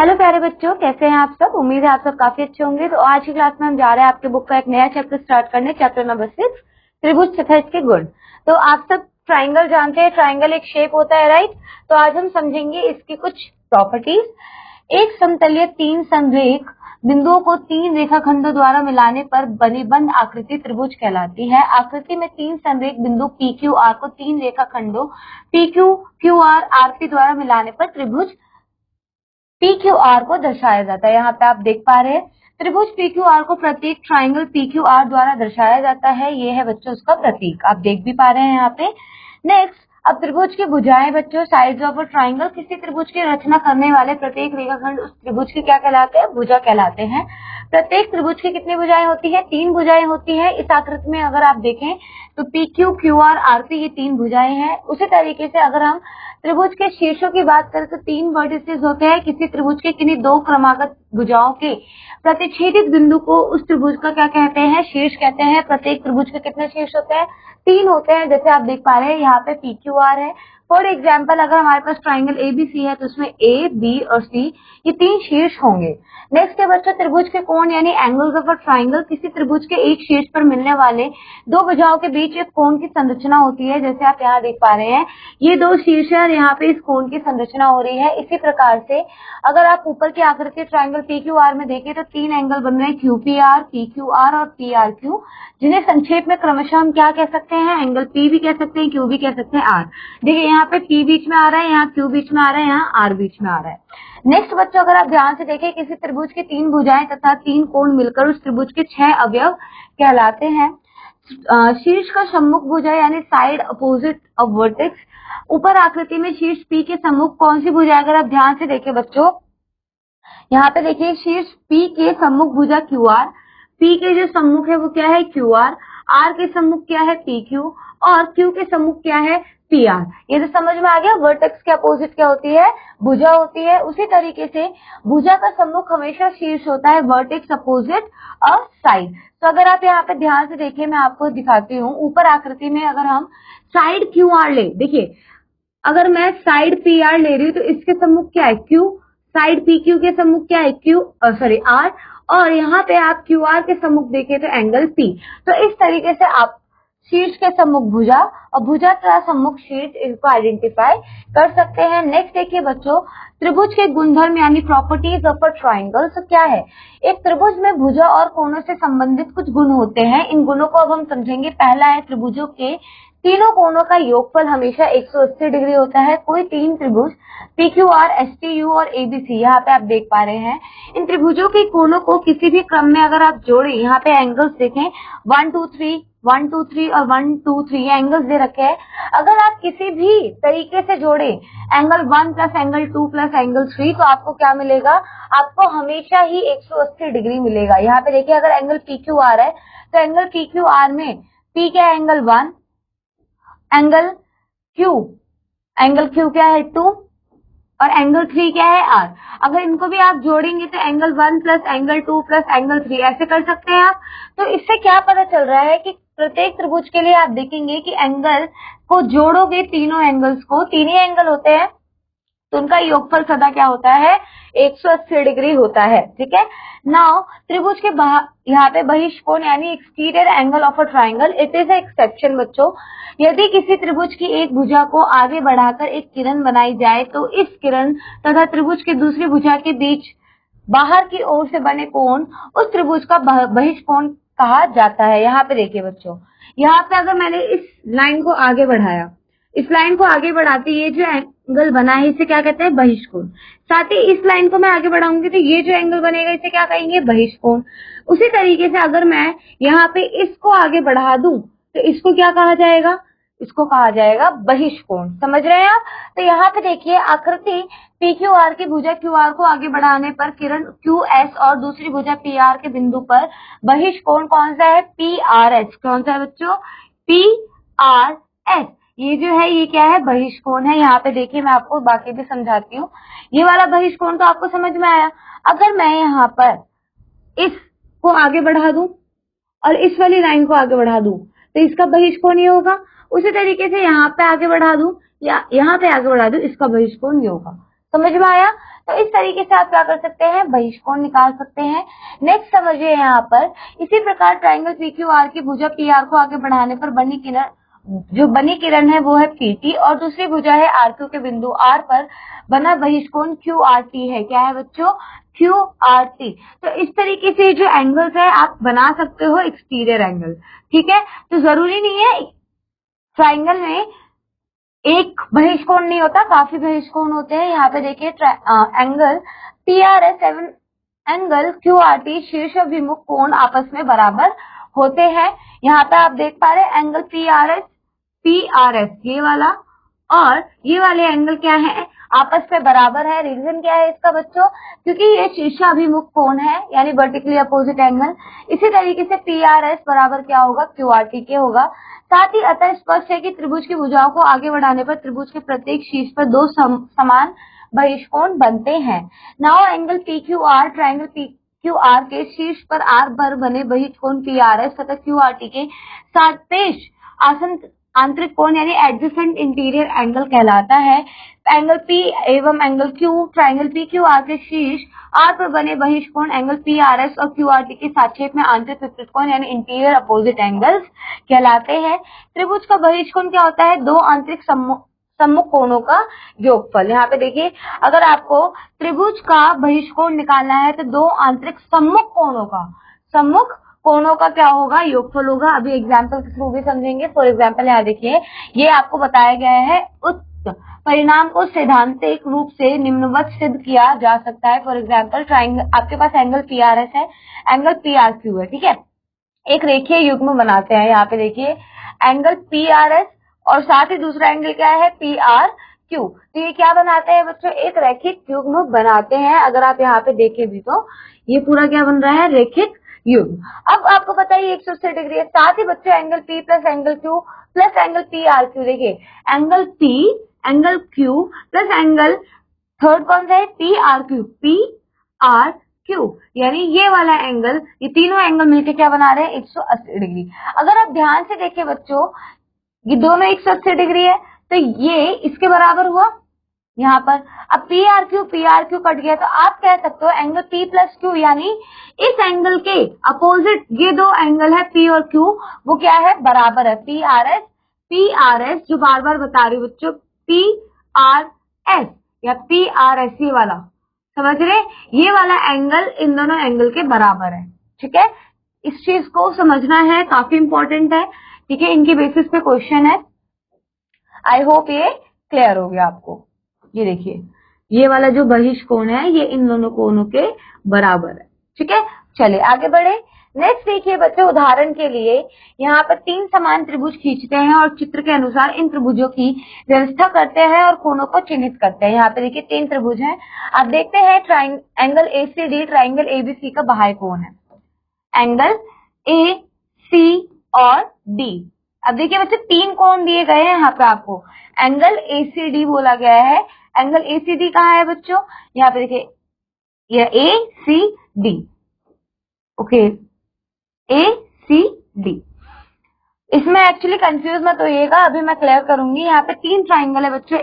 Hello प्यारे बच्चों, कैसे हैं आप सब। उम्मीद है आप सब काफी अच्छे होंगे। तो आज की क्लास में हम जा रहे हैं आपके बुक का एक नया चैप्टर स्टार्ट करने, चैप्टर नंबर 6, त्रिभुज चतुर्भुज के गुण। तो आप सब ट्राइंगल जानते हैं, ट्राइंगल एक शेप होता है, राइट। तो आज हम समझेंगे इसकी कुछ प्रॉपर्टीज। एक समतलीय तीन समरेख बिंदुओं को तीन रेखाखंडों द्वारा मिलाने पर बनी बंद आकृति त्रिभुज कहलाती है। आकृति में तीन समरेख बिंदु पी क्यू आर को तीन रेखाखंडों P Q Q R R P द्वारा मिलाने पर त्रिभुज पी क्यू आर को दर्शाया जाता है। यहाँ पे आप देख पा रहे हैं त्रिभुज पी क्यू आर को प्रतीक ट्राइंगल पी क्यू आर द्वारा दर्शाया जाता है। ये है बच्चों उसका प्रतीक, आप देख भी पा रहे हैं यहाँ पे। नेक्स्ट, अब त्रिभुज की भुजाएं बच्चों, साइड्स ऑफ अ ट्राइंगल, किसी त्रिभुज की रचना करने वाले प्रत्येक रेखाखंड उस त्रिभुज के क्या कहलाते हैं, भुजा कहलाते हैं। प्रत्येक त्रिभुज की कितनी भुजाएं होती है, तीन भुजाएं होती है। इस आकृति में अगर आप देखें तो P Q Q R R P ये तीन भुजाएं हैं। उसी तरीके से अगर हम त्रिभुज के शीर्षों की बात करें तो तीन वर्टिसेस होते हैं। किसी त्रिभुज के किन्हीं दो क्रमागत भुजाओं के प्रतिच्छेदित बिंदु को उस त्रिभुज का क्या कहते हैं, शीर्ष कहते हैं। प्रत्येक त्रिभुज के कितने शीर्ष होते हैं, तीन होते हैं। जैसे आप देख पा रहे हैं यहाँ पे पी क्यू आर है। फॉर एग्जाम्पल अगर हमारे पास ट्राइंगल एबीसी है तो उसमें ए बी और सी ये तीन शीर्ष होंगे। नेक्स्ट है बच्चों त्रिभुज के कोण यानी एंगल्स ऑफ अ ट्राइंगल। किसी त्रिभुज के एक शीर्ष पर मिलने वाले दो भुजाओं के बीच एक कोण की संरचना होती है। जैसे आप यहाँ देख पा रहे हैं ये दो शीर्ष है और यहाँ पे इस कोण की संरचना हो रही है। इसी प्रकार से अगर आप ऊपर की आकृति ट्राइंगल पी क्यू आर में देखें तो तीन एंगल बन रहे हैं, Q P R, P Q R और पी आर क्यू, जिन्हें संक्षेप में क्रमशः हम क्या कह सकते हैं, एंगल पी भी कह सकते हैं, क्यू भी कह सकते हैं, आर। देखिए यहाँ पे पी बीच में आ रहा है, यहाँ क्यू बीच में आ रहा है, यहाँ आर बीच में आ रहा है। नेक्स्ट बच्चों अगर आप ध्यान से देखें किसी त्रिभुज की तीन भुजाएं तथा तीन कोण मिलकर उस त्रिभुज के 6 अवयव कहलाते हैं। शीर्ष का सम्मुख भुजा यानी साइड अपोजिट ऑफ वर्टेक्स। ऊपर आकृति में शीर्ष पी के सम्मुख कौन सी भुजा, अगर आप ध्यान से देखें बच्चों यहाँ पे देखिए शीर्ष पी के सम्मुख भुजा क्यू आर, पी के जो सम्मुख है वो क्या है क्यू आर के सम्मुख क्या है पी क्यू और क्यू के सम्मुख क्या है पी आर। ये तो समझ में आ गया। वर्टेक्स के अपोजिट क्या होती है, भुजा होती है। उसी तरीके से भुजा का सम्मुख हमेशा शीर्ष होता है, वर्टेक्स अपोजिट और साइड। तो अगर आप यहाँ पे ध्यान से देखिए मैं आपको दिखाती हूँ ऊपर आकृति में अगर हम साइड क्यू आर ले, देखिए अगर मैं साइड पी आर ले रही हूँ तो इसके सम्मुख क्या है क्यू, साइड पी क्यू के सम्मुख क्या है क्यू आर, और यहाँ पे आप क्यू आर के सम्मुख देखें तो एंगल पी। तो इस तरीके से आप शीर्ष के सम्मुख भुजा और भुजा का सम्मुख शीर्ष इसको आइडेंटिफाई कर सकते हैं। नेक्स्ट देखिए बच्चों त्रिभुज के गुणधर्म यानी प्रॉपर्टीज ऑफ अ ट्राइंगल। तो क्या है, एक त्रिभुज में भुजा और कोणों से संबंधित कुछ गुण होते हैं। इन गुणों को अब हम समझेंगे। पहला है त्रिभुजों के तीनों कोणों का योगफल हमेशा 180 डिग्री होता है। कोई तीन त्रिभुज P Q R, S T U और एबीसी यहाँ पे आप देख पा रहे हैं, इन त्रिभुजों के कोणों को किसी भी क्रम में अगर आप जोड़ें, यहाँ पे एंगल्स देखें 1 2 3 1 2 3 और 1 2 3 एंगल्स दे रखे हैं। अगर आप किसी भी तरीके से जोड़े angle 1 plus angle 2 plus angle 3 तो आपको क्या मिलेगा, आपको हमेशा ही 180 डिग्री मिलेगा। यहाँ पे देखिए अगर एंगल पी क्यू आर है तो एंगल पी क्यू आर में पी क्या है एंगल 1, एंगल क्यू क्या है 2 और एंगल 3 क्या है आर। अगर इनको भी आप जोड़ेंगे तो angle 1 plus angle 2 plus angle 3 ऐसे कर सकते हैं आप। तो इससे क्या पता चल रहा है कि प्रत्येक त्रिभुज के लिए आप देखेंगे कि एंगल को जोड़ोगे, तीनों एंगल्स को, तीन ही एंगल होते हैं तो उनका योगफल सदा क्या होता है 180 डिग्री होता है। ठीक है। नाउ त्रिभुज के यहाँ पे बहिष्कोण यानी exterior angle of a triangle, it is exception बच्चों। यदि किसी त्रिभुज की एक भुजा को आगे बढ़ाकर एक किरण बनाई जाए तो इस किरण तथा त्रिभुज की दूसरी भुजा के बीच बाहर की ओर से बने कोण उस त्रिभुज का बहिष्कोण कहा जाता है। यहाँ पे देखिए बच्चों, यहाँ पे अगर मैंने इस लाइन को आगे बढ़ाया, इस लाइन को आगे बढ़ाते ये जो एंगल बना है इसे क्या कहते हैं बहिष्कोण। साथ ही इस लाइन को मैं आगे बढ़ाऊंगी तो ये जो एंगल बनेगा इसे क्या कहेंगे बहिष्कोण। उसी तरीके से अगर मैं यहाँ पे इसको आगे बढ़ा दूं तो इसको क्या कहा जाएगा, इसको कहा जाएगा बहिष्कोण। समझ रहे हैं आप। तो यहाँ पे देखिए आकृति पी क्यू आर की भुजा क्यू आर को आगे बढ़ाने पर किरण क्यू एस और दूसरी भुजा पी आर के बिंदु पर बहिष्कोण कौन सा है पी आर एस। कौन सा है बच्चों पी आर एस। ये जो है ये क्या है बहिष्कोण है। यहाँ पे देखिए मैं आपको बाकी भी समझाती हूँ। ये वाला बहिष्कोण तो आपको समझ में आया। अगर मैं यहाँ पर इसको आगे बढ़ा दूं और इस वाली लाइन को आगे बढ़ा दूं तो इसका बहिष्कोण ये होगा। उसी तरीके से यहाँ पे आगे बढ़ा दूं या यहाँ पे आगे बढ़ा दूं इसका बहिष्कोण ये होगा। समझ में आया? तो इस तरीके से आप क्या कर सकते हैं, बहिष्कोण निकाल सकते हैं। नेक्स्ट समझिए यहाँ पर, इसी प्रकार ट्राइंगल PQR की भुजा PR को आगे बढ़ाने पर बनी किरण, जो बनी किरण है वो है PT, और दूसरी भुजा है RQ के बिंदु R पर बना बहिष्कोण QRT है। क्या है बच्चों? QRT। तो इस तरीके से जो एंगल्स है आप बना सकते हो एक्सटीरियर एंगल, ठीक है। तो जरूरी नहीं है ट्राइंगल में एक बहिष्कोण नहीं होता, काफी बहिष्कोण होते हैं। यहाँ पे देखिए एंगल PRS एवं एंगल QRT शीर्षाभिमुख कोण आपस में बराबर होते हैं। यहाँ पे आप देख पा रहे हैं एंगल PRS ये वाला और ये वाले एंगल क्या है, आपस में बराबर है। रीजन क्या है इसका बच्चों? क्योंकि ये शीर्षाभिमुख कोण है, यानी वर्टिकली अपोजिट एंगल। इसी तरीके से PRS बराबर क्या होगा, QRT के होगा। साथ ही अतः स्पष्ट है कि त्रिभुज की भुजाओं को आगे बढ़ाने पर त्रिभुज के प्रत्येक शीर्ष पर दो समान बहिष्कोण बनते हैं। Now angle PQR triangle PQR के शीर्ष पर R पर बने बहिष्कोण PRS तथा QRT के सापेक्ष आंतरिक कोण यानी एडजेसेंट इंटीरियर एंगल कहलाता है। एंगल P एवं एंगल Q ट्राइंगल PQR के शीर्ष R पर बने बहिष्कोण एंगल PRS और QRT के सापेक्ष में आंतरिक विपरीत कोण यानी इंटीरियर अपोजिट एंगल्स कहलाते हैं। त्रिभुज का बहिष्कोण क्या होता है, दो आंतरिक सम्मुख कोणों का योगफल। यहाँ पे देखिए, अगर आपको त्रिभुज का बहिष्कोण निकालना है तो दो आंतरिक सम्मुख कोणों का क्या होगा, योगफल होगा। अभी एग्जाम्पल के थ्रू भी समझेंगे। फॉर एग्जाम्पल यहाँ देखिए, ये आपको बताया गया है उक्त परिणाम को सैद्धांतिक रूप से निम्नवत सिद्ध किया जा सकता है। फॉर एग्जाम्पल ट्राइंगल, आपके पास एंगल PRS है, एंगल PRQ है, ठीक है। एक रेखीय युग्म बनाते हैं। यहाँ पे देखिए एंगल PRS और साथ ही दूसरा एंगल क्या है, PRQ। तो ये क्या बनाते हैं बच्चों, एक रैखिक युग्म बनाते हैं। अगर आप यहाँ पे देखें भी तो ये पूरा क्या बन रहा है, रेखिक युग्म। अब आपको पता है 180 डिग्री है। साथ ही बच्चों angle P plus angle Q plus angle PRQ, देखिए angle P angle Q plus angle third कौन सा है, PRQ, यानी ये वाला एंगल, ये तीनों एंगल मिलकर क्या बना रहे हैं, 180 डिग्री। अगर आप ध्यान से देखें बच्चों, ये दोनों 180 डिग्री है, तो ये इसके बराबर हुआ यहाँ पर। अब PRQ कट गया, तो आप कह सकते हो एंगल P प्लस Q, यानी इस एंगल के अपोजिट ये दो एंगल है P और Q, वो क्या है, बराबर है। PRS जो बार बार बता रही हूँ बच्चों, PRS या PRS ये वाला, समझ रहे, ये वाला एंगल इन दोनों एंगल के बराबर है, ठीक है। इस चीज को समझना है, काफी इंपॉर्टेंट है, ठीक है। इनके बेसिस पे क्वेश्चन है। आई होप ये क्लियर हो गया आपको। ये देखिए, ये वाला जो बहिष्कोण है ये इन दोनों कोणों के बराबर है, ठीक है। चलिए आगे बढ़े। नेक्स्ट देखिए बच्चों, उदाहरण के लिए यहाँ पर तीन समान त्रिभुज खींचते हैं और चित्र के अनुसार इन त्रिभुजों की व्यवस्था करते हैं और कोणों को चिन्हित करते हैं। यहाँ पे देखिए तीन त्रिभुज हैं, आप देखते हैं एंगल ACD ट्राइंगल ABC का बाह्य कोण है, एंगल AC और D। अब देखिए बच्चों तीन कोण दिए गए हैं यहाँ पे, आपको एंगल ACD बोला गया है। एंगल ACD कहाँ है बच्चों, यहाँ पे देखिए यह ACD, ओके, ACD। इसमें एक्चुअली कंफ्यूज मत होइएगा, अभी मैं क्लियर करूंगी। यहाँ पे तीन ट्राइंगल है बच्चों,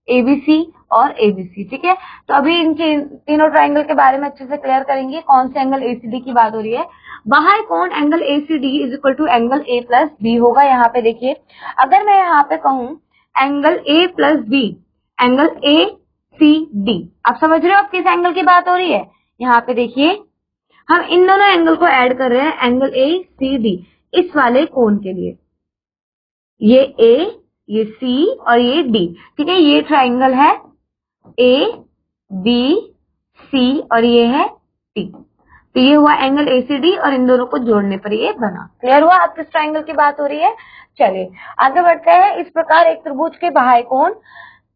ABC और ABC, ठीक है। तो अभी इनके तीनों ट्राइंगल के बारे में अच्छे से क्लियर करेंगे, कौन से एंगल ACD की बात हो रही है। बाह्य कोण angle ACD is equal to angle A plus B होगा। यहाँ पे देखिए, अगर मैं यहाँ पे कहूँ angle A plus B, angle ACD, आप समझ रहे हो आप किस एंगल की बात हो रही है। यहाँ पे देखिए हम इन दोनों एंगल को ऐड कर रहे हैं, एंगल ACD इस वाले कोण के लिए, ये A, ये C और ये D, ठीक है। ये ट्राइंगल है ABC और ये है T, तो ये हुआ एंगल ACD और इन दोनों को जोड़ने पर ये बना। क्लियर हुआ आप किस ट्राइंगल की बात हो रही है। चलिए आगे बढ़ते हैं। इस प्रकार एक त्रिभुज के बाह्य कोण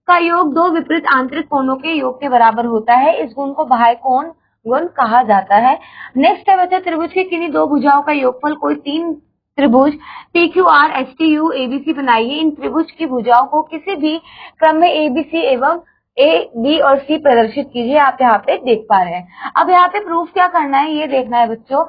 का योग दो विपरीत आंतरिक कोणों के योग के बराबर होता है। इस गुण को बाह्य कोण गुण कहा जाता है। नेक्स्ट है बच्चा, त्रिभुज की किन्हीं दो भुजाओं का योगफल कोई तीन त्रिभुज PQR STU ABC बनाइए। इन त्रिभुज की भुजाओं को किसी भी क्रम में ABC एवं A, B और C प्रदर्शित कीजिए। आप यहाँ पे देख पा रहे हैं। अब यहाँ पे प्रूफ क्या करना है ये देखना है बच्चों।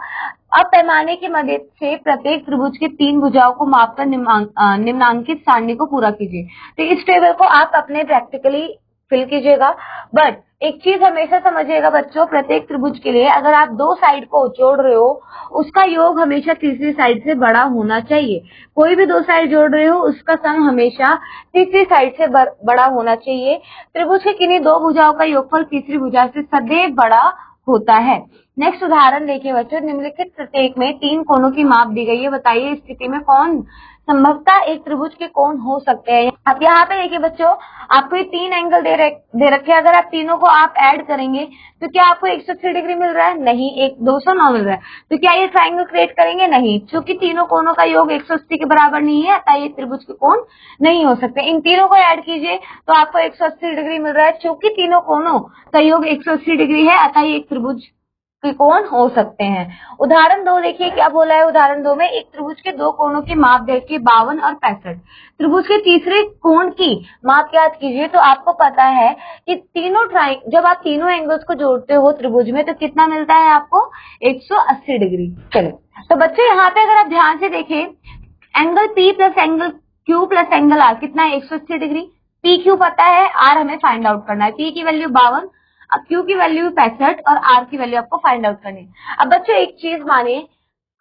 अब पैमाने की मदद से प्रत्येक त्रिभुज की तीन भुजाओं को मापकर निम्नांकित सारणी को पूरा कीजिए। तो इस टेबल को आप अपने प्रैक्टिकली फिल कीजिएगा। बट एक चीज हमेशा समझिएगा बच्चों, प्रत्येक त्रिभुज के लिए अगर आप दो साइड को जोड़ रहे हो उसका योग हमेशा तीसरी साइड से बड़ा होना चाहिए। कोई भी दो साइड जोड़ रहे हो उसका सम हमेशा तीसरी साइड से बड़ा होना चाहिए। त्रिभुज के किन्हीं दो भुजाओं का योगफल तीसरी भुजा से सदैव बड़ा होता है। नेक्स्ट उदाहरण देखिए बच्चों, निम्नलिखित प्रत्येक में तीन कोणों की माप दी गई है, बताइए इस स्थिति में कौन संभवतः एक त्रिभुज के कोण हो सकते हैं। अब यहाँ पे देखिए बच्चों, आपको ये तीन एंगल दे रखे हैं, अगर आप तीनों को आप ऐड करेंगे तो क्या आपको 180 डिग्री मिल रहा है? नहीं, एक 209 मिल रहा है। तो क्या ये ट्राइंगल क्रिएट करेंगे? नहीं, क्योंकि तीनों कोणों का योग 180 के बराबर नहीं है, अतः ये त्रिभुज के कोण नहीं हो सकते। इन तीनों को ऐड कीजिए तो आपको 180 डिग्री मिल रहा है, क्योंकि तीनों कोणों का योग 180 डिग्री है, अतः ये एक त्रिभुज के कोण हो सकते हैं। उदाहरण 2 देखिए क्या बोला है। उदाहरण 2 में एक त्रिभुज के दो कोणों की माप देखिए 52 और 65। त्रिभुज के तीसरे कोण की माप याद कीजिए तो आपको पता है कि जब आप तीनों एंगल्स को जोड़ते हो त्रिभुज में तो कितना मिलता है आपको? 180 डिग्री। चलो तो बच्चे यहाँ पे अगर आप ध्यान से देखें, angle P plus angle Q plus angle R कितना है? 180 डिग्री। पी क्यू पता है, आर हमें फाइंड आउट करना है। P की वैल्यू 52, अब Q की वैल्यू 65 और R की वैल्यू आपको फाइंड आउट करनी है। अब बच्चों एक चीज मानिए,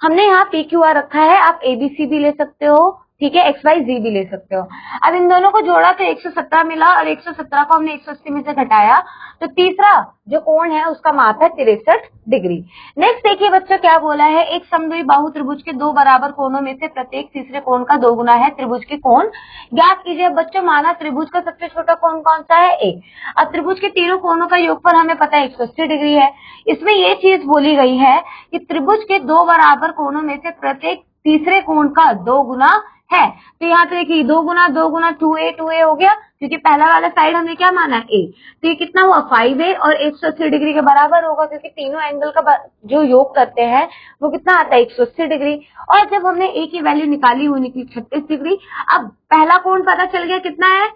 हमने यहाँ PQR रखा है, आप ABC भी ले सकते हो, ठीक है, XYZ भी ले सकते हो। अब इन दोनों को जोड़ा तो 117 मिला और 117 को हमने 180 में से घटाया तो तीसरा जो कोण है उसका माप है 63 डिग्री। नेक्स्ट देखिए बच्चों क्या बोला है, एक समद्विबाहु त्रिभुज के दो बराबर कोणों में से प्रत्येक तीसरे कोण का दोगुना है त्रिभुज के कोण ज्ञात कीजिए। बच्चों माना त्रिभुज का सबसे छोटा कोण कौन सा है? A। अब त्रिभुज के तीनों कोणों का योगफल हमें पता है 180 डिग्री है। इसमें ये चीज बोली गई है कि त्रिभुज के दो बराबर कोणों में से प्रत्येक तीसरे कोण का दोगुना है। तो यहाँ पे देखिए 2 गुना 2A हो गया, क्योंकि पहला वाला साइड हमने क्या माना? A। तो ये कितना हुआ? 5A और 180 डिग्री के बराबर होगा, क्योंकि तीनों एंगल का जो योग करते हैं वो कितना आता है? 180 डिग्री। और जब हमने A की वैल्यू निकाली वो निकली 36 डिग्री। अब पहला कोण पता चल गया कितना है?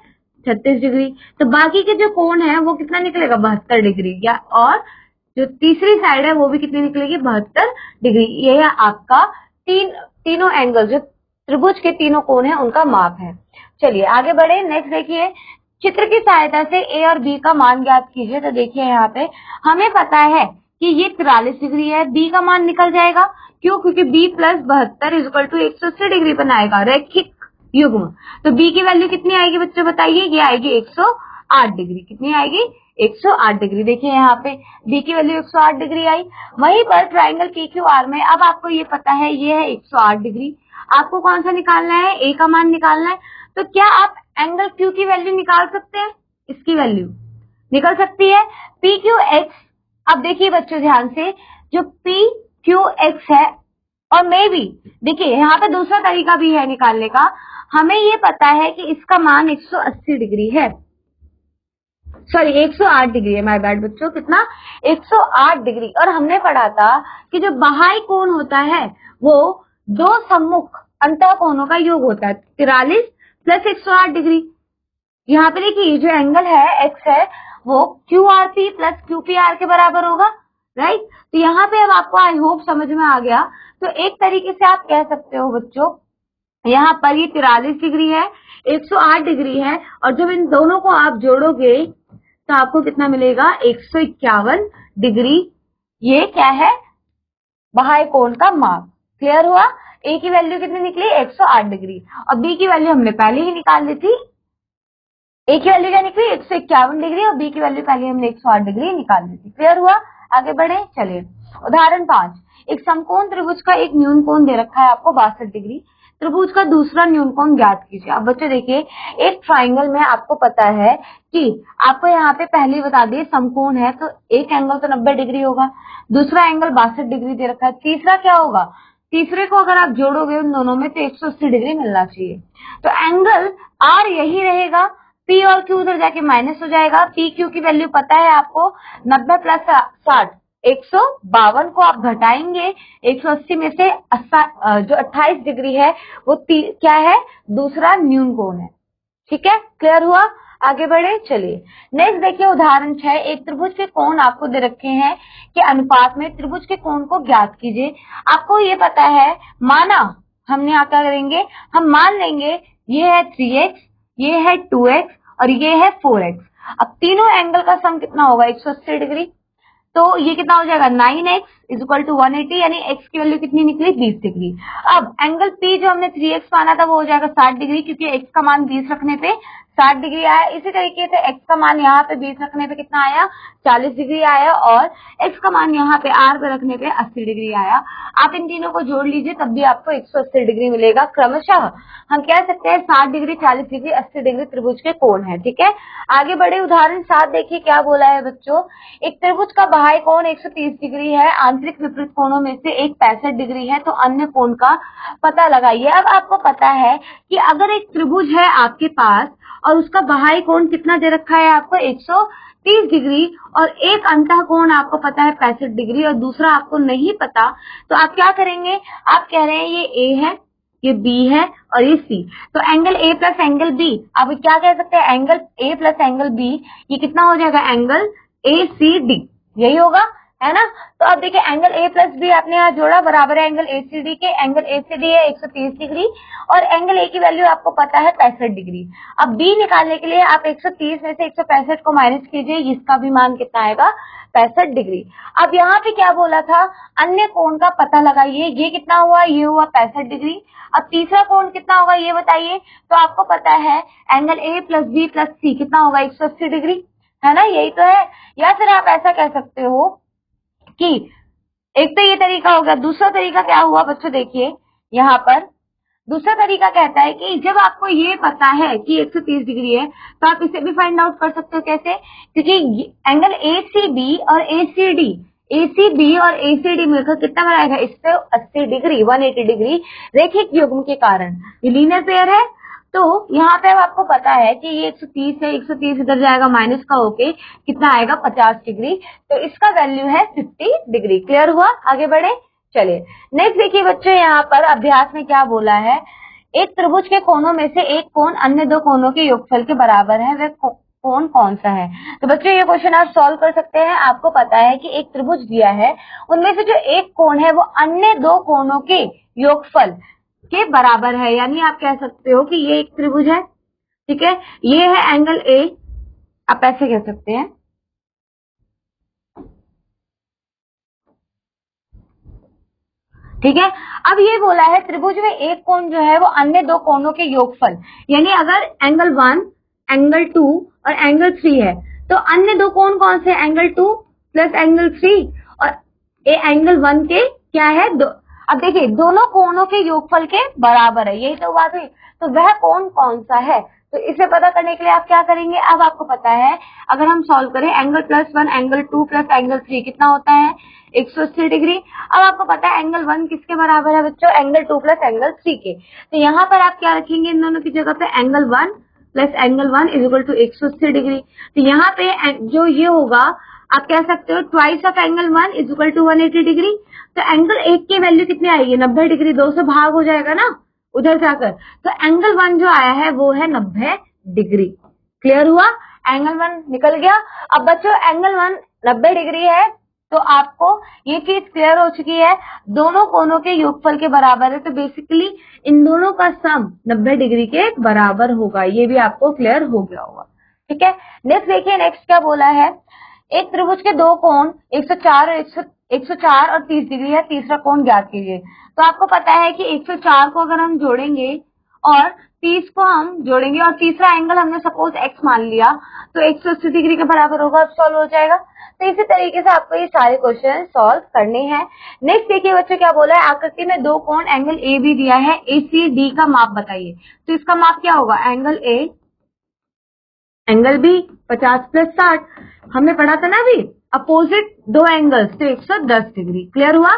36 डिग्री। तो बाकी के जो कोण है वो कितना निकलेगा? 72 डिग्री। या और जो तीसरी साइड है वो भी कितनी निकलेगी? 72 डिग्री। ये है आपका तीनों एंगल जो त्रिभुज के तीनों कोण हैं उनका माप है। चलिए आगे बढ़े। नेक्स्ट देखिए, चित्र की सहायता से A और B का मान ज्ञात कीजिए। तो देखिए यहाँ पे हमें पता है कि ये 43 डिग्री है, B का मान निकल जाएगा। क्यों? क्योंकि B plus 72 equal to 180 degree बनाएगा रैखिक युग्म। तो B की वैल्यू कितनी आएगी बच्चों बताइए? ये आएगी 108 डिग्री। कितनी आएगी? 108 डिग्री। देखिए यहाँ पे B की वैल्यू 108 डिग्री आई। वहीं पर ट्राइंगल PQR में अब आपको ये पता है ये है 108 डिग्री। आपको कौन सा निकालना है? A का मान निकालना है। तो क्या आप एंगल Q की वैल्यू निकाल सकते हैं? इसकी वैल्यू निकल सकती है PQX। अब देखिए बच्चों ध्यान से, जो PQX है और मे भी देखिए यहाँ पे दूसरा तरीका भी है निकालने का। हमें ये पता है कि इसका मान 180 डिग्री है, सॉरी 108 डिग्री है, माय बैड बच्चों। कितना? 108 डिग्री। और हमने पढ़ा था कि जो बाह्य कोण होता है वो दो सम्मुख अंतः कोणों का योग होता है, 43 प्लस 108 डिग्री। यहाँ पे देखिए जो एंगल है x है वो QRP प्लस QPR के बराबर होगा, राइट। तो यहाँ पे अब आपको आई होप समझ में आ गया। तो एक तरीके से आप कह सकते हो बच्चों, यहाँ पर ये 43 डिग्री है, 108 डिग्री है, और जब इन दोनों को आप जोड़ोगे तो आपको कितना मिलेगा? 151 डिग्री। ये क्या है? बाह्य कोण का माप। क्लियर हुआ? A की वैल्यू कितनी निकली? 108 डिग्री। और B की वैल्यू हमने पहले ही निकाल ली थी। A की वैल्यू क्या निकली? 151 डिग्री और B की वैल्यू पहले हमने 108 डिग्री निकाल ली थी। क्लियर हुआ? आगे बढ़े। चलिए उदाहरण 5, एक समकोण त्रिभुज का एक न्यून कोण दे रखा है आपको 62 डिग्री। त्रिभुज का दूसरा न्यून कोण ज्ञात कीजिए। अब बच्चों देखिए, एक ट्राइंगल में आपको पता है कि आपको यहाँ पे पहले ही बता दिए समकोण है तो एक एंगल तो 90 डिग्री होगा, दूसरा एंगल 62 डिग्री दे रखा है, तीसरा क्या होगा? तीसरे को अगर आप जोड़ोगे उन दोनों में तो 180 डिग्री मिलना चाहिए। तो एंगल R यही रहेगा, P और Q उधर जाके माइनस हो जाएगा। P Q की वैल्यू पता है आपको, 90 प्लस 60 152 को आप घटाएंगे 180 में से जो 28 डिग्री है वो क्या है? दूसरा न्यून कोण है। ठीक है, क्लियर हुआ? आगे बढ़े। चलिए नेक्स्ट देखिए उदाहरण 6, एक त्रिभुज के कोण आपको दे रखे हैं कि अनुपात में त्रिभुज के कोण को ज्ञात कीजिए। आपको ये पता है, माना हमने यहाँ क्या करेंगे, हम मान लेंगे ये है 3x, ये है 2x और ये है 4x। अब तीनों एंगल का सम कितना होगा 180 डिग्री, तो ये कितना हो जाएगा 9x इज इक्वल टू 180, यानी x की वैल्यू कितनी निकली 20 डिग्री। अब एंगल P जो हमने 3x माना था वो हो जाएगा 60 डिग्री, क्योंकि x का मान 20 रखने पे 60 डिग्री आया। इसी तरीके से x का मान यहाँ पे 20 रखने पे कितना आया 40 डिग्री आया, और x का मान यहाँ पे r पे रखने पे 80 डिग्री आया। आप इन तीनों को जोड़ लीजिए तब भी आपको 180 डिग्री मिलेगा। क्रमशः हम कह सकते हैं 60 डिग्री 40 डिग्री 80 डिग्री त्रिभुज के कोण है। ठीक है, आगे बढ़े उदाहरण 7 देखिए क्या बोला है बच्चों। एक त्रिभुज का बाह्य कोण 130 डिग्री है, आंतरिक विपरीत कोणों में से एक 65 डिग्री है, तो अन्य कोण का पता लगाइए। अब आपको पता है कि अगर एक त्रिभुज है आपके पास और उसका बाह्य कोण कितना दे रखा है आपको 130 डिग्री, और एक अंतः कोण आपको पता है 65 डिग्री और दूसरा आपको नहीं पता, तो आप क्या करेंगे, आप कह रहे हैं ये A है, ये B है और ये C, तो angle A plus angle B, आप क्या कह सकते हैं angle A plus angle B, ये कितना हो जाएगा एंगल ACD, यही होगा है ना। तो अब देखिए एंगल A प्लस B आपने यहाँ जोड़ा बराबर है एंगल ACD के। एंगल ACD है 130 डिग्री और एंगल A की वैल्यू आपको पता है 65 डिग्री। अब B निकालने के लिए आप 130 में से 165 को माइनस कीजिए, इसका भी मान कितना आएगा 65 डिग्री। अब यहाँ पे क्या बोला था, अन्य कोण का पता लगाइए, ये कितना हुआ, ये हुआ 65 डिग्री। अब तीसरा कोण कितना होगा ये बताइए, तो आपको पता है angle A plus B plus C कितना होगा 180 डिग्री, है ना, यही तो है। या फिर आप ऐसा कह सकते हो कि एक तो ये तरीका हो गया, दूसरा तरीका क्या हुआ बच्चों, देखिए यहाँ पर दूसरा तरीका कहता है कि जब आपको ये पता है कि 130 डिग्री है तो आप इसे भी फाइंड आउट कर सकते हो। कैसे, क्योंकि एंगल ACB और ACD मिलकर कितना बनाएगा, इससे 80 डिग्री 180 डिग्री रैखिक युग्म के कारण ये लीनियर पेयर है। तो यहाँ पे अब आपको पता है कि ये 130 है, 130 इधर जाएगा माइनस का होके कितना आएगा 50 डिग्री, तो इसका वैल्यू है 50 डिग्री। क्लियर हुआ, आगे बढ़े, चलिए नेक्स्ट देखिए बच्चों, यहाँ पर अभ्यास में क्या बोला है, एक त्रिभुज के कोणों में से एक कोण अन्य दो कोणों के योगफल के बराबर है, वह कोण कौन सा है। तो बच्चों ये क्वेश्चन आप सॉल्व कर सकते हैं। आपको पता है कि एक त्रिभुज दिया है, उनमें से जो एक कोण है वो अन्य दो कोणों के योगफल के बराबर है, यानी आप कह सकते हो कि ये एक त्रिभुज है, ठीक है, ये है एंगल A, आप ऐसे कह सकते हैं, ठीक है। अब ये बोला है त्रिभुज में एक कोण जो है वो अन्य दो कोणों के योगफल, यानी अगर एंगल 1 एंगल 2 और एंगल 3 है तो अन्य दो कोण कौन से, एंगल 2 प्लस एंगल 3 और एंगल 1 के क्या है अब देखिए दोनों कोणों के योगफल के बराबर है, यही तो बात हुई। तो वह कोण कौन सा है, तो इसे पता करने के लिए आप क्या करेंगे, अब आपको पता है अगर हम सॉल्व करें angle plus 1 angle 2 plus angle 3 कितना होता है 180 डिग्री। अब आपको पता है एंगल 1 किसके बराबर है बच्चों, एंगल 2 प्लस एंगल 3 के। तो यहाँ पर आप क्या रखेंगे इन दोनों की जगह पे, angle 1 plus angle 1 is equal to 180 degree. तो यहाँ पे जो ये होगा आप कह सकते हो twice of angle 1 is equal to 180 degree. तो एंगल 1 की वैल्यू कितनी आएगी 90 डिग्री, 2 से भाग हो जाएगा ना उधर जाकर, तो एंगल 1 जो आया है वो है 90 डिग्री। क्लियर हुआ, एंगल 1 निकल गया। अब बच्चों एंगल 1 90 डिग्री है तो आपको ये चीज क्लियर हो चुकी है, दोनों कोणों के योगफल के बराबर है, तो बेसिकली इन दोनों का सम 90 डिग्री के बराबर होगा, ये भी आपको क्लियर हो गया होगा। ठीक है, नेक्स्ट देखिए, नेक्स्ट क्या बोला है, एक त्रिभुज के दो कोण 104 और 30 डिग्री है, तीसरा कोण ज्ञात कीजिए। तो आपको पता है कि 104 को अगर हम जोड़ेंगे और 30 को हम जोड़ेंगे और तीसरा एंगल हमने सपोज x मान लिया तो 180 डिग्री के बराबर होगा, अब सॉल्व हो जाएगा। तो इसी तरीके से आपको ये सारे क्वेश्चन सॉल्व करने हैं। नेक्स्ट देखिए बच्चों क्या बोला है, आकृति में दो कोण एंगल ए बी दिया है, ACD का माप बताइए। तो इसका माप क्या होगा, angle A angle B 50 plus 60, हमने पढ़ा था ना अभी, अपोजिट दो एंगल्स तो 110 डिग्री। क्लियर हुआ,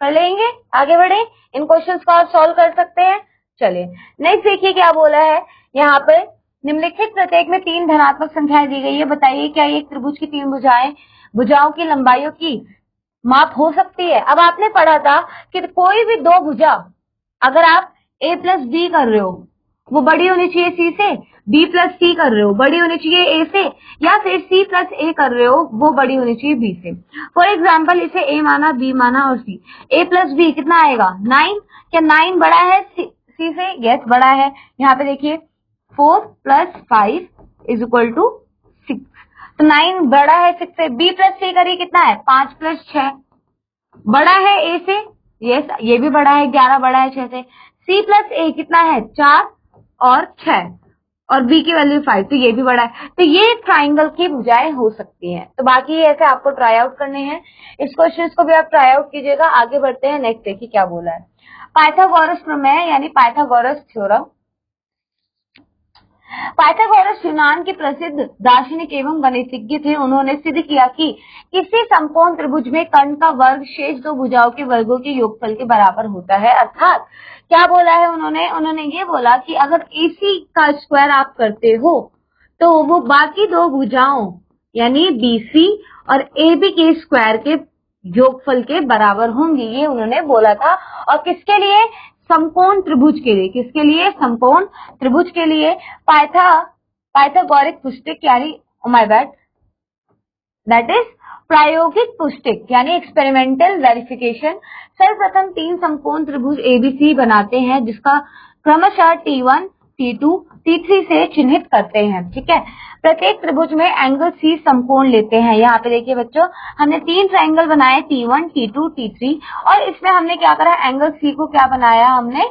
कर लेंगे, आगे बढ़े, इन क्वेश्चंस को आप सॉल्व कर सकते हैं। चलिए नेक्स्ट देखिए क्या बोला है, यहाँ पे निम्नलिखित प्रत्येक में 3 धनात्मक संख्याएं दी गई है, बताइए क्या एक त्रिभुज की 3 भुजाओं की लंबाइयों की माप हो सकती है। अब आपने पढ़ा था कि कोई भी दो भुजा अगर आप A प्लस B कर रहे हो वो बड़ी होनी चाहिए C से, B प्लस C कर रहे हो बड़ी होनी चाहिए A से, या फिर C प्लस A कर रहे हो वो बड़ी होनी चाहिए B से। फॉर एग्जाम्पल इसे A माना, B माना और C, A प्लस B कितना आएगा 9, क्या 9 बड़ा है C से, यस बड़ा है। यहाँ पे देखिए 4 प्लस 5 इज इक्वल टू 6, तो 9 बड़ा है 6 से। B प्लस C करिए कितना है 5 प्लस 6 बड़ा है A से, ये भी बड़ा है 11 बड़ा है 6 से। C प्लस A कितना है 4 और 6 और B की वैल्यू 5, तो ये भी बड़ा है। तो ये ट्राइंगल की भुजाएं हो सकती हैं। तो बाकी ऐसे आपको ट्राई आउट करने हैं, इस क्वेश्चन को भी आप ट्राई आउट कीजिएगा। आगे बढ़ते हैं, नेक्स्ट देखिए क्या बोला है। पाइथागोरस प्रमेय यानी पाइथागोरस थ्योरम। पाइथागोरस यूनान के प्रसिद्ध दार्शनिक एवं गणितज्ञ थे। उन्होंने सिद्ध किया कि किसी समकोण त्रिभुज में कर्ण का वर्ग शेष दो भुजाओं के वर्गों के योगफल के बराबर होता है। अर्थात क्या बोला है उन्होंने ये बोला कि अगर AC का स्क्वायर आप करते हो तो वो बाकी दो भुजाओं यानी BC और AB के स्क्वायर के योगफल के बराबर होंगी, ये उन्होंने बोला था। और किसके लिए? समकोण त्रिभुज के लिए। किसके लिए? समकोण त्रिभुज के लिए। पाइथागोरिक पुष्टिक यानी दैट इज प्रायोगिक पुष्टिक यानी एक्सपेरिमेंटल वेरिफिकेशन। सर्वप्रथम 3 समकोण त्रिभुज ABC बनाते हैं जिसका क्रमशः T1, T2, T3 से चिन्हित करते हैं। ठीक है, प्रत्येक त्रिभुज में एंगल C समकोण लेते हैं। यहाँ पे देखिए बच्चों, हमने 3 ट्राइंगल बनाए T1, T2, T3 और इसमें हमने क्या करा, एंगल C को क्या बनाया, हमने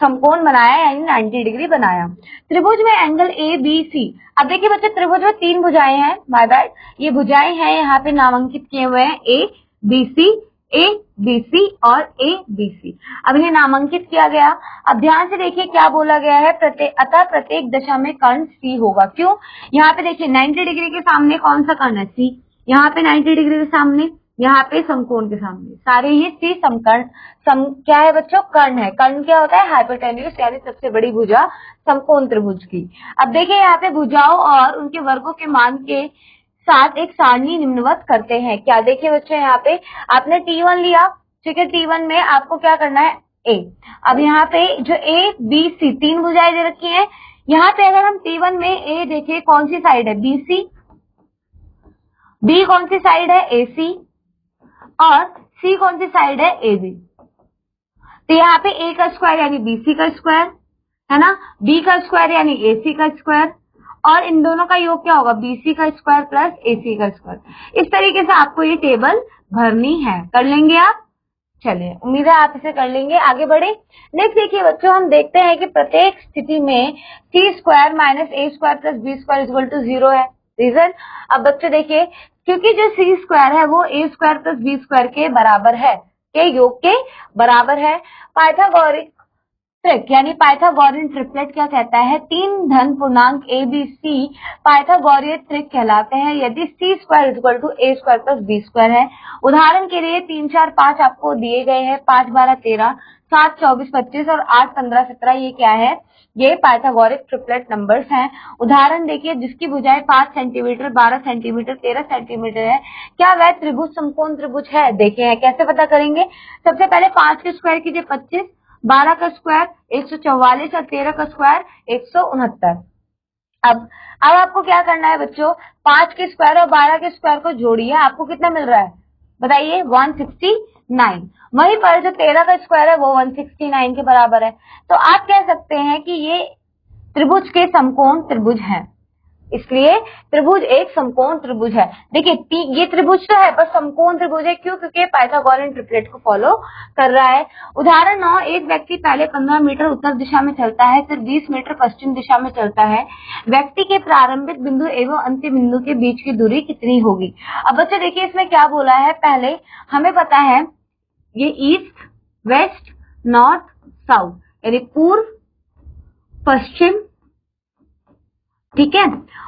समकोण बनाया यानी 90 डिग्री बनाया। त्रिभुज में एंगल ABC। अब देखिए बच्चों, त्रिभुज में 3 भुजाएं हैं, बाय बाय ये भुजाएं हैं यहाँ पे नामांकित किए हुए हैं ABC, ABC और ABC। अब इन्हें नामांकित किया गया। अब ध्यान से देखिए क्या बोला गया है, अतः प्रत्येक दशा में कर्ण C होगा। क्यों? यहाँ पे देखिए 90 डिग्री के सामने कौन सा कर्ण है? C। यहाँ पे 90 डिग्री के सामने, यहाँ पे समकोण के सामने, सारे ही C समकर्ण क्या है बच्चों? कर्ण है। कर्ण क्या होता है? हाइपोटेन्यूज यानी सबसे बड़ी भुजा समकोण त्रिभुज की। अब देखिए यहाँ पे भुजाओं और उनके वर्गों के मान के साथ एक सारणी निम्नवत करते हैं। क्या देखिए बच्चों, यहाँ पे आपने T1 लिया, ठीक है, T1 में आपको क्या करना है A। अब यहाँ पे जो A, B, C 3 भुजाएं दे रखी हैं। यहाँ पे अगर हम T1 में A देखिए कौन सी साइड है? BC, B कौन सी साइड है? AC और C कौन सी साइड है? AB। तो यहाँ पे A का स्क्वायर यानी BC का स्क्वायर है ना, B का स्क्वायर यानी AC का स्क्वायर और इन दोनों का योग क्या होगा? BC का स्क्वायर प्लस AC का स्क्वायर। इस तरीके से आपको ये टेबल भरनी है। कर लेंगे आप? चलिए, उम्मीद है आप इसे कर लेंगे। आगे बढ़े, नेक्स्ट देखिए बच्चों, हम देखते हैं कि प्रत्येक स्थिति में C square minus A square plus B square equal to 0 है। रीजन? अब बच्चों देखिए, क्योंकि जो C स्क्वायर है वो A square plus B square के बराबर है, के योग के बराबर है। पाइथागोरिक ट्रिक यानी पाइथागोरियन ट्रिपलेट क्या कहता है? 3 धन पूर्णांक ABC पाइथागोरियन ट्रिक कहलाते हैं यदि C square equal to A square plus B square है। उदाहरण के लिए 3, 4, 5 आपको दिए गए हैं, 5, 12, 13, 7, 24, 25 और 8, 15, 17, ये क्या है? ये पाइथागोरिक ट्रिपलेट नंबर्स हैं। उदाहरण देखिए, जिसकी भुजाएं 5 सेंटीमीटर, 12 सेंटीमीटर, 13 सेंटीमीटर है, क्या वह त्रिभुज समकोण त्रिभुज है? देखिए कैसे पता करेंगे। सबसे पहले 5 के स्क्वायर कीजिए 25, 12 का स्क्वायर 144 और 13 का स्क्वायर 169। अब आपको क्या करना है बच्चों, 5 के स्क्वायर और 12 के स्क्वायर को जोड़िए, आपको कितना मिल रहा है बताइए? 169। वहीं पर जो 13 का स्क्वायर है वो 169 के बराबर है। तो आप कह सकते हैं कि ये त्रिभुज के समकोण त्रिभुज है, इसलिए त्रिभुज एक समकोण त्रिभुज है। देखिए ये त्रिभुज तो है पर समकोण त्रिभुज है, क्यों? क्योंकि पाइथागोरियन ट्रिपलेट को फॉलो कर रहा है। उदाहरण 9, एक व्यक्ति पहले 15 मीटर उत्तर दिशा में चलता है, फिर 20 मीटर पश्चिम दिशा में चलता है। व्यक्ति के प्रारंभिक बिंदु एवं अंतिम बिंदु के बीच की दूरी कितनी होगी? अब बच्चों देखिए इसमें क्या बोला है, पहले हमें पता है ये ईस्ट, वेस्ट, नॉर्थ, साउथ यानी पूर्व, पश्चिम, ठीक है,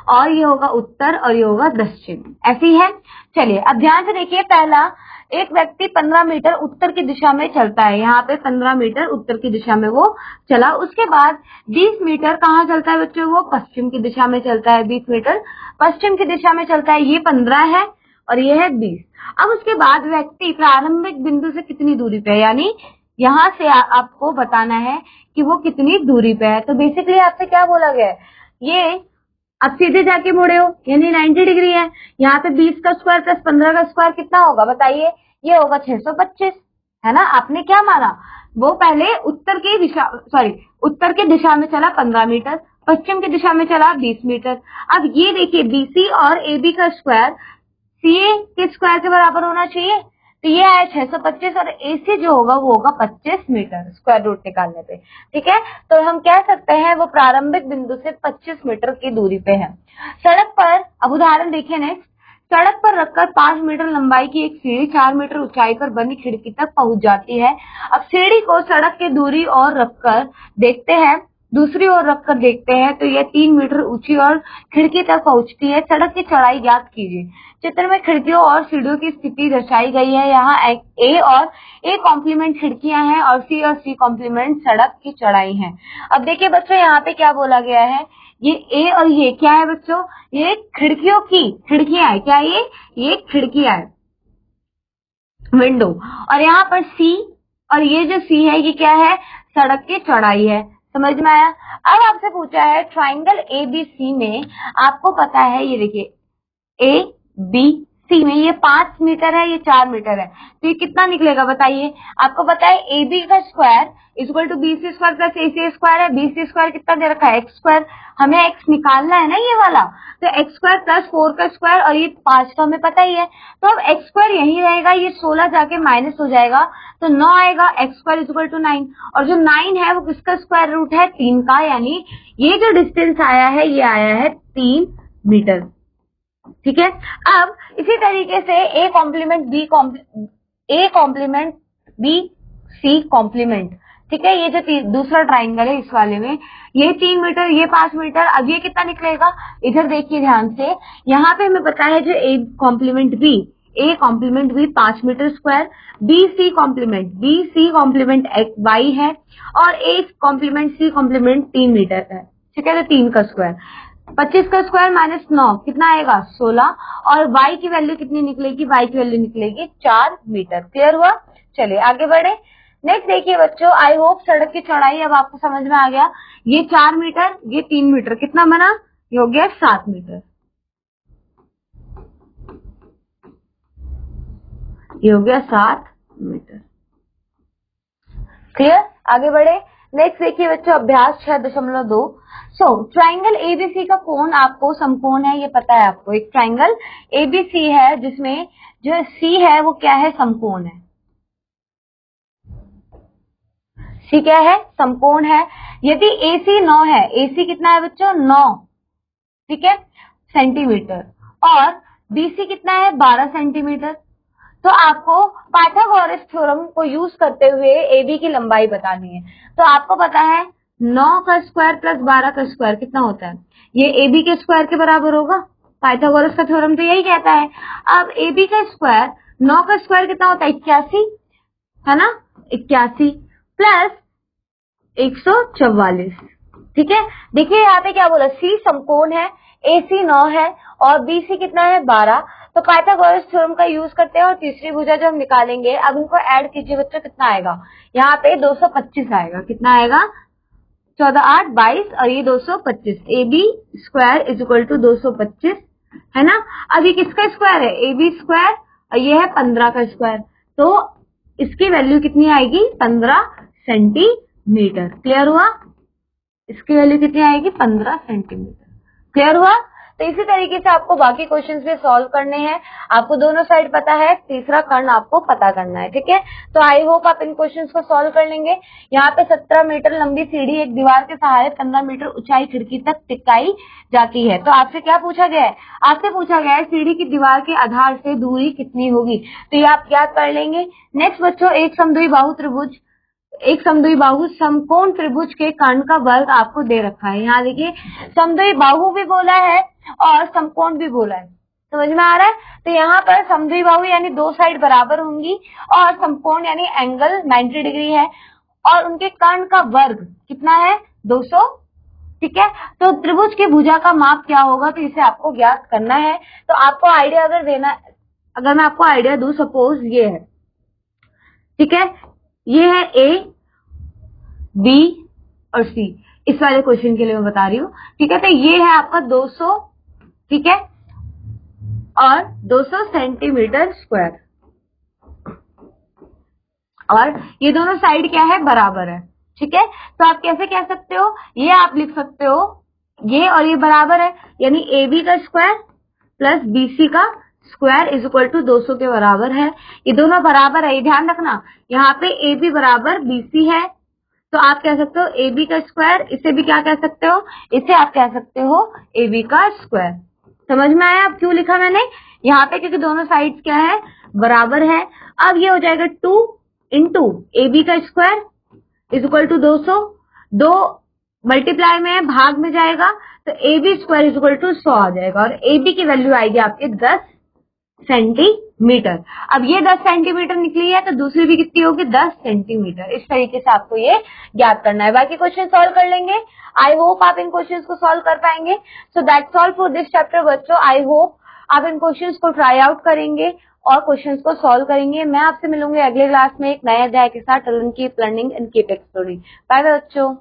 और ये होगा उत्तर और ये होगा दक्षिण, ऐसी है। चलिए अब ध्यान से देखिए, पहला एक व्यक्ति 15 मीटर उत्तर की दिशा में चलता है, यहाँ पे 15 मीटर उत्तर की दिशा में वो चला। उसके बाद 20 मीटर कहाँ चलता है बच्चों? वो पश्चिम की दिशा में चलता है, 20 मीटर पश्चिम की दिशा में चलता है। ये 15 है और ये है 20। अब उसके बाद व्यक्ति प्रारंभिक बिंदु से कितनी दूरी पे है, यानी यहाँ से आपको बताना है कि वो कितनी दूरी पे है। तो बेसिकली आपसे क्या बोला गया है, ये अब सीधे जाके मुड़े हो यानी 90 डिग्री है। यहाँ पे 20 का स्क्वायर प्लस 15 का स्क्वायर कितना होगा बताइए? ये होगा 625, है ना। आपने क्या माना, वो पहले उत्तर की दिशा में चला 15 मीटर, पश्चिम की दिशा में चला 20 मीटर। अब ये देखिए BC और AB का स्क्वायर CA के स्क्वायर के बराबर होना चाहिए, तो ये आया 625 और AC जो होगा वो होगा 25 मीटर स्क्वायर रूट निकालने पे। ठीक है, तो हम कह सकते हैं वो प्रारंभिक बिंदु से 25 मीटर की दूरी पे है। सड़क पर, अब उदाहरण देखिए नेक्स्ट, सड़क पर रखकर 5 मीटर लंबाई की एक सीढ़ी 4 मीटर ऊंचाई पर बनी खिड़की तक पहुंच जाती है। अब सीढ़ी को सड़क के दूरी और रखकर देखते हैं, दूसरी ओर रखकर देखते हैं तो यह 3 मीटर ऊंची और खिड़की तक पहुंचती है। सड़क की चौड़ाई ज्ञात कीजिए। चित्र में खिड़कियों और सीढ़ियों की स्थिति दर्शाई गई है। यहाँ A और A कॉम्प्लीमेंट खिड़कियां हैं और C और C कॉम्प्लीमेंट सड़क की चौड़ाई है। अब देखिए बच्चों यहाँ पे क्या बोला गया है, ये A और ये क्या है बच्चों, ये खिड़कियों की खिड़कियां है। क्या ये खिड़कियां है, विंडो। और यहाँ पर C और ये जो C है ये क्या है, सड़क की चौड़ाई है। समझ में आया। अब आपसे पूछा है ट्राइंगल ABC में, आपको पता है ये देखिए ABC में ये 5 मीटर है, ये 4 मीटर है, तो ये कितना निकलेगा बताइए। आपको पता है AB का square equal to BC square plus AC square है। BC स्क्वायर कितना दे रखा है, x स्क्वायर, हमें x निकालना है ना ये वाला, तो x स्क्वायर प्लस 4 का स्क्वायर और ये 5 तो हमें पता ही है, तो अब x स्क्वायर यही रहेगा, ये 16 जाके माइनस हो जाएगा तो 9 आएगा, x स्क्वायर इक्वल टू 9, और जो 9 है वो किसका स्क्वायर रूट है, 3 का, यानी ये जो डिस्टेंस आया है ये आया है 3 मीटर। ठीक है, अब इसी तरीके से A complement B C complement, ठीक है, ये जो दूसरा ट्राइंगल है इस वाले में ये 3 मीटर, ये 5 मीटर, अब ये कितना निकलेगा, इधर देखिए ध्यान से, यहाँ पे हमें पता है जो A complement B 5 metre square, B C complement Y है और A complement C complement 3 metre है। ठीक है, तो 3 का स्क्वायर, 25 का स्क्वायर माइनस 9 कितना आएगा 16, और y की वैल्यू कितनी निकलेगी, y की वैल्यू निकलेगी 4 मीटर। क्लियर हुआ। चलिए आगे बढ़े। नेक्स्ट देखिए बच्चों, आई होप सड़क की चौड़ाई अब आपको समझ में आ गया। ये 4 मीटर, ये 3 मीटर, कितना बना, ये हो गया 7 मीटर, ये हो गया 7 मीटर। क्लियर, आगे बढ़े। नेक्स्ट देखिए बच्चों, अभ्यास 6.2। ट्राइंगल ABC का कोण आपको समकोण है, ये पता है आपको। एक ट्राइंगल ABC है जिसमें जो C है वो क्या है, समकोण है। C क्या है, समकोण है। यदि AC 9 है, AC कितना है बच्चों 9, ठीक है, सेंटीमीटर, और BC कितना है 12 सेंटीमीटर, तो आपको पाइथागोरस थ्योरम को यूज करते हुए AB की लंबाई बतानी है। तो आपको पता है 9 का स्क्वायर प्लस 12 का स्क्वायर कितना होता है, ये AB के स्क्वायर के बराबर होगा। पाइथागोरस का थ्योरम तो यही कहता है। अब AB का स्क्वायर, 9 का स्क्वायर कितना होता है 81, है ना, 81 प्लस 144। ठीक है, देखिए यहाँ पे क्या बोला, C समकोण है, AC 9 है और BC कितना है 12, तो पाइथागोरस थ्योरम का यूज करते हैं और तीसरी भुजा जो हम निकालेंगे, अब इनको ऐड कीजिए बच्चों, कितना आएगा, यहाँ पे 225 आएगा, कितना आएगा 14 8 22 और ये 225, AB square is equal to 225, है ना। अब ये किसका स्क्वायर है, AB स्क्वायर, और ये है 15 का स्क्वायर, तो इसकी वैल्यू कितनी आएगी 15 सेंटीमीटर। क्लियर हुआ, इसकी वैल्यू कितनी आएगी 15 सेंटीमीटर। क्लियर हुआ। तो इसी तरीके से आपको बाकी क्वेश्चंस भी सॉल्व करने हैं। आपको दोनों साइड पता है, तीसरा कर्ण आपको पता करना है। ठीक है, तो आई होप आप इन क्वेश्चंस को सॉल्व कर लेंगे। यहाँ पे 17 मीटर लंबी सीढ़ी एक दीवार के सहारे 15 मीटर ऊंचाई खिड़की तक टिकाई जाती है। तो आपसे क्या पूछा गया है, आपसे पूछा गया है सीढ़ी की दीवार के आधार से दूरी कितनी होगी, तो ये आप याद कर लेंगे। नेक्स्ट बच्चों, एक समद्वि बाहु समकोण त्रिभुज के कर्ण का वर्ग आपको दे रखा है। यहाँ देखिए समद्वि बाहु भी बोला है और समकोण भी बोला है, समझ में आ रहा है। तो यहाँ पर समद्वि बाहु यानी दो साइड बराबर होंगी और समकोण यानी एंगल 90 डिग्री है और उनके कर्ण का वर्ग कितना है 200। ठीक है, तो त्रिभुज की भुजा का माप क्या होगा, तो इसे आपको ज्ञात करना है। तो आपको आइडिया अगर मैं आपको आइडिया दूं, सपोज ये है, ठीक है, ये है A, B और C, इस वाले क्वेश्चन के लिए मैं बता रही हूँ। ठीक है, तो ये है आपका 200, ठीक है, और 200 सेंटीमीटर स्क्वायर, और ये दोनों साइड क्या है बराबर है। ठीक है, तो आप कैसे कह सकते हो, ये आप लिख सकते हो ये और ये बराबर है, यानी AB का स्क्वायर प्लस BC का स्क्वायर इज इक्वल टू 200 के बराबर है। ये दोनों बराबर है, ये ध्यान रखना। यहाँ पे AB बराबर BC है, तो आप कह सकते हो AB का स्क्वायर, इसे भी क्या कह सकते हो, इसे आप कह सकते हो AB का स्क्वायर। समझ में आया अब क्यों लिखा मैंने यहाँ पे, क्योंकि दोनों साइड्स क्या है, बराबर है। अब ये हो जाएगा 2 इंटू AB का square is equal to 200, 2 multiply में भाग में जाएगा, तो AB square is equal to 100 आ जाएगा, और AB की वैल्यू आएगी आपके 10 सेंटीमीटर। अब ये 10 सेंटीमीटर निकली है, तो दूसरी भी कितनी होगी, 10 सेंटीमीटर। इस तरीके से आपको ये ज्ञात करना है। बाकी क्वेश्चन सॉल्व कर लेंगे। आई होप आप इन क्वेश्चंस को सॉल्व कर पाएंगे। So that's all for this chapter बच्चों। आई होप आप इन क्वेश्चंस को ट्राई आउट करेंगे और क्वेश्चंस को सॉल्व करेंगे। मैं आपसे मिलूंगी अगले क्लास में एक नए अध्याय के साथ। Till then keep learning and keep exploring. Bye bye बच्चों।